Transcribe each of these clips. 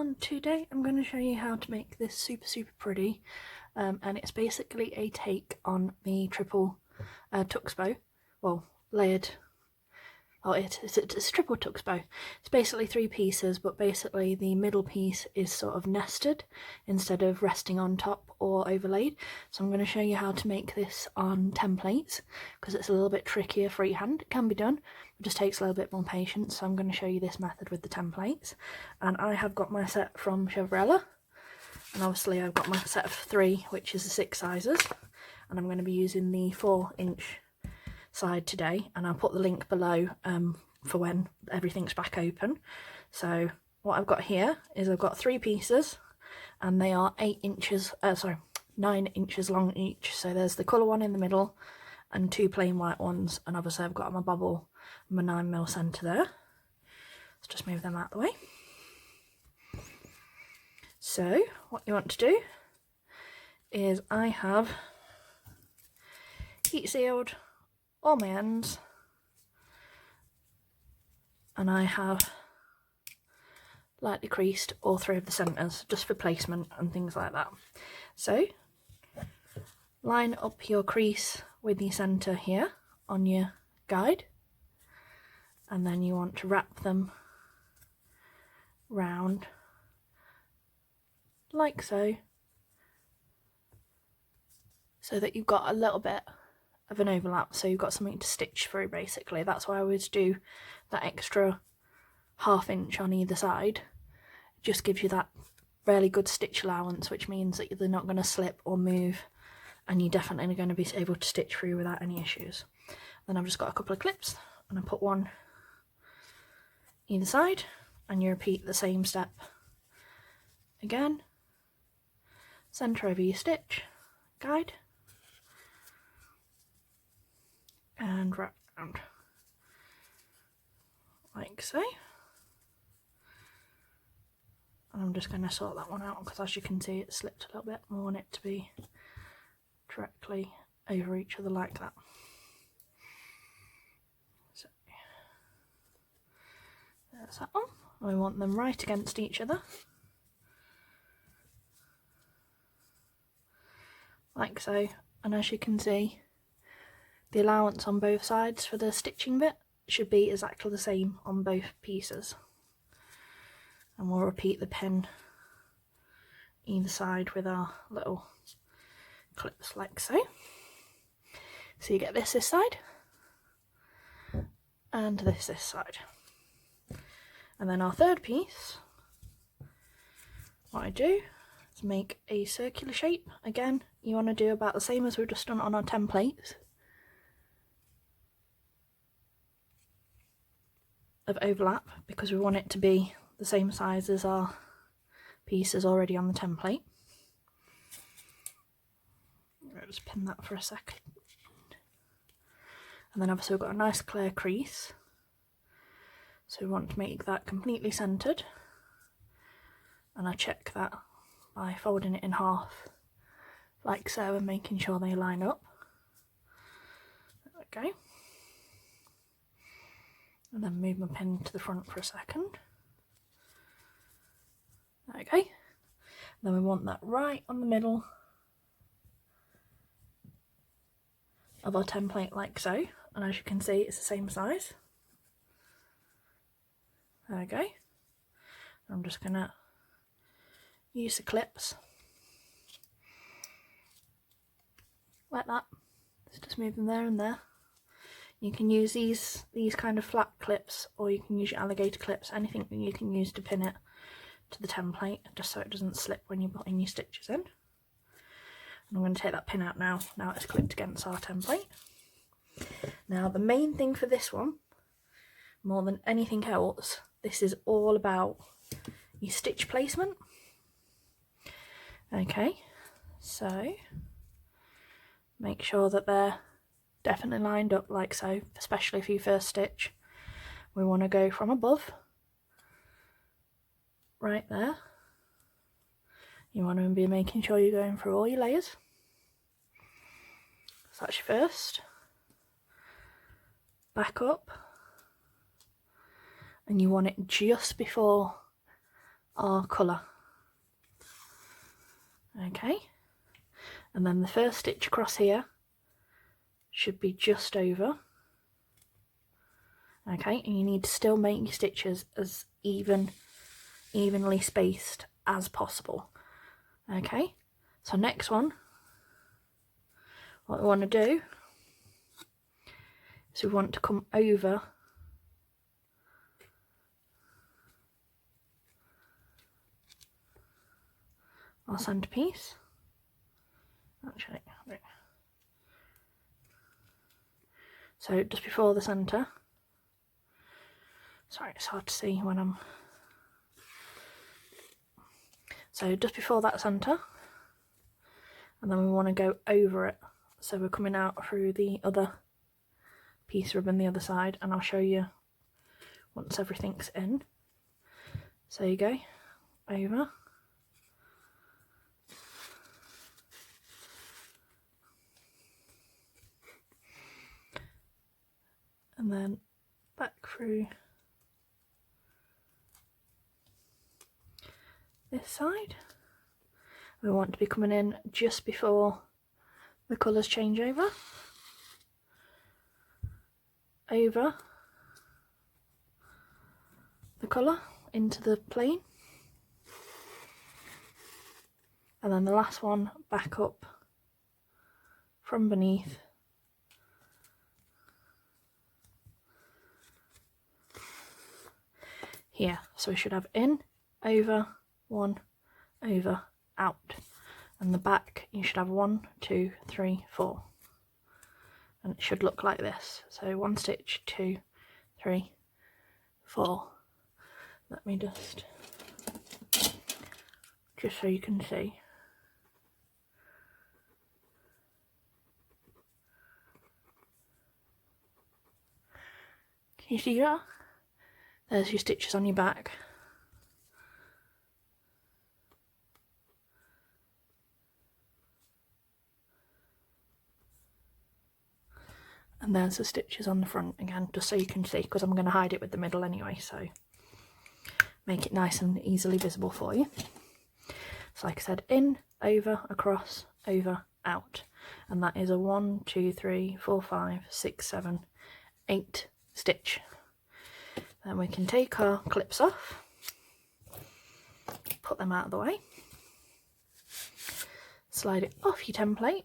everyone, today I'm going to show you how to make this super pretty, and it's basically a take on the triple tux bow, well layered, it's a triple tux bow. It's basically three pieces, but basically the middle piece is sort of nested instead of resting on top or overlaid. So I'm going to show you how to make this on templates because it's a little bit trickier freehand. It can be done, it just takes a little bit more patience. So I'm going to show you this method with the templates, and I have got my set from Chevrella, and obviously I've got my set of 3, which is the 6 sizes, and I'm going to be using the 4-inch side today, and I'll put the link below for when everything's back open. So what I've got here is I've got 3 pieces, and they are 9 inches long each. So there's the colour one in the middle and 2 plain white ones, and obviously I've got my bobble and my 9mm centre there. Let's just move them out of the way. So what you want to do is I have heat sealed all my ends, and I have lightly creased all 3 of the centres just for placement and things like that. So line up your crease with your centre here on your guide, and then you want to wrap them round like so, so that you've got a little bit of an overlap, so you've got something to stitch through. Basically that's why I always do that extra ½ inch on either side. It just gives you that really good stitch allowance, which means that they're not going to slip or move, and you're definitely going to be able to stitch through without any issues. Then I've just got a couple of clips, and I put one either side, and you repeat the same step again. Centre over your stitch, guide, and wrap around like so. And I'm just going to sort that one out because, as you can see, it slipped a little bit. I want it to be directly over each other like that. So there's that one. We want them right against each other like so. And as you can see, the allowance on both sides for the stitching bit should be exactly the same on both pieces. And we'll repeat the pin either side with our little clips like so. So you get this side and this side. And then our third piece, what I do is make a circular shape. Again, you want to do about the same as we've just done on our templates of overlap, because we want it to be the same size as our pieces already on the template. I'll just pin that for a second. And then obviously we've got a nice clear crease, so we want to make that completely centred, and I check that by folding it in half like so and making sure they line up. There we go. And then move my pin to the front for a second. Okay, then we want that right on the middle of our template like so, and as you can see it's the same size. There we go. I'm just going to use the clips like that, just move them there and there. You can use these kind of flat clips, or you can use your alligator clips, anything that you can use to pin it to the template, just so it doesn't slip when you're putting your stitches in. And I'm going to take that pin out now it's clipped against our template. Now the main thing for this one, more than anything else, this is all about your stitch placement. Okay, so make sure that they're definitely lined up like so, especially for your first stitch. We want to go from above, right there. You want to be making sure you're going through all your layers. So that's your first. Back up, and you want it just before our colour. Okay, and then the first stitch across here should be just over. Okay, and you need to still make your stitches as evenly spaced as possible. Okay, so next one, what we want to do is we want to come over our centrepiece. Actually, so just before the centre. Sorry, it's hard to see when I'm... So just before that centre, and then we want to go over it. So we're coming out through the other piece ribbon the other side, and I'll show you once everything's in. So you go over. And then back through this side. We want to be coming in just before the colours change over the colour into the plane, and then the last one back up from beneath here. So we should have in, over, one, over, out, and the back you should have 1, 2, 3, 4, and it should look like this. So 1 stitch, 2, 3, 4. Let me just so you can see. Can you see that? There's your stitches on your back. And there's the stitches on the front again, just so you can see, because I'm going to hide it with the middle anyway, so make it nice and easily visible for you. So like I said, in, over, across, over, out. And that is a 1, 2, 3, 4, 5, 6, 7, 8 stitch. Then we can take our clips off, put them out of the way, slide it off your template,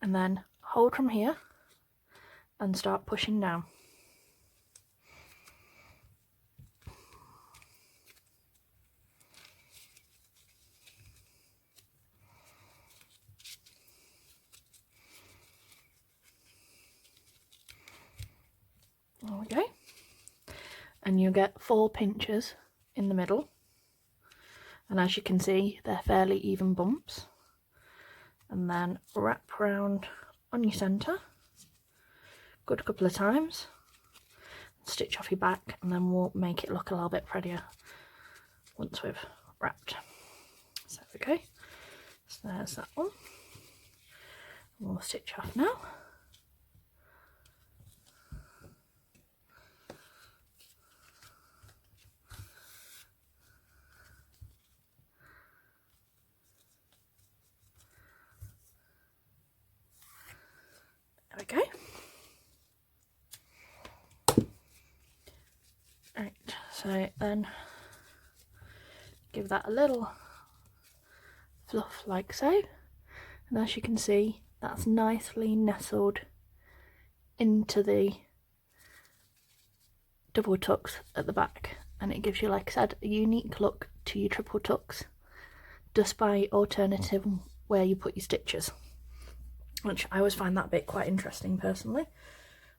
and then hold from here and start pushing down. There we go. And you'll get 4 pinches in the middle, and as you can see they're fairly even bumps, and then wrap round on your centre good couple of times, stitch off your back, and then we'll make it look a little bit prettier once we've wrapped. So there we go, so there's that one. We'll stitch off now. There we go. Right, so then give that a little fluff like so, and as you can see that's nicely nestled into the double tucks at the back, and it gives you, like I said, a unique look to your triple tucks just by alternative where you put your stitches, which I always find that bit quite interesting personally.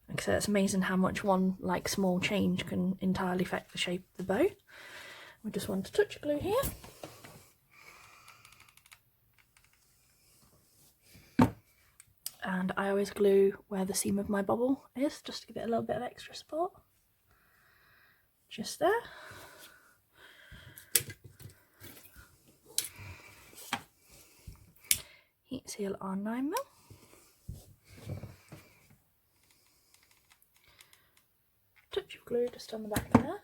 Like I said, it's amazing how much one like small change can entirely affect the shape of the bow. We just want a touch of glue here. And I always glue where the seam of my bobble is, just to give it a little bit of extra support. Just there. Heat seal on 9mm. Touch of glue just on the back there.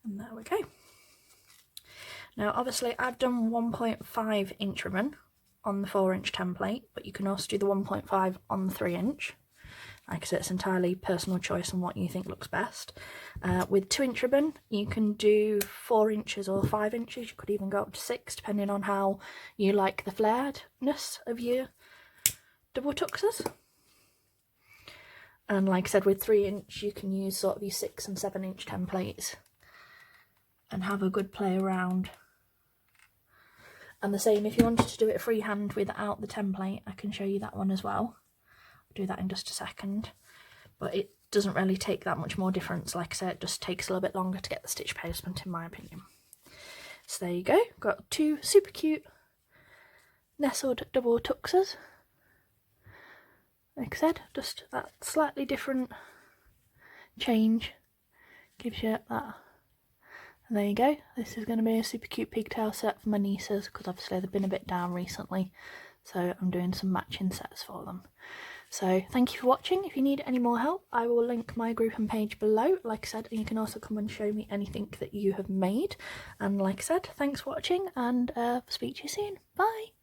And there we go. Now obviously I've done 1.5 inch ribbon on the 4-inch template, but you can also do the 1.5 on the 3-inch. Like I said, it's entirely personal choice on what you think looks best. With 2-inch ribbon, you can do 4 inches or 5 inches. You could even go up to 6, depending on how you like the flaredness of your double tuxes. And like I said, with 3-inch, you can use sort of your 6 and 7-inch templates and have a good play around. And the same, if you wanted to do it freehand without the template, I can show you that one as well. I'll do that in just a second. But it doesn't really take that much more difference. Like I said, it just takes a little bit longer to get the stitch placement, in my opinion. So there you go. Got 2 super cute nestled double tuxes. Like I said, just that slightly different change gives you that. And there you go. This is going to be a super cute pigtail set for my nieces, because obviously they've been a bit down recently, so I'm doing some matching sets for them. So thank you for watching. If you need any more help, I will link my group and page below, like I said, and you can also come and show me anything that you have made. And like I said, thanks for watching, and speak to you soon. Bye!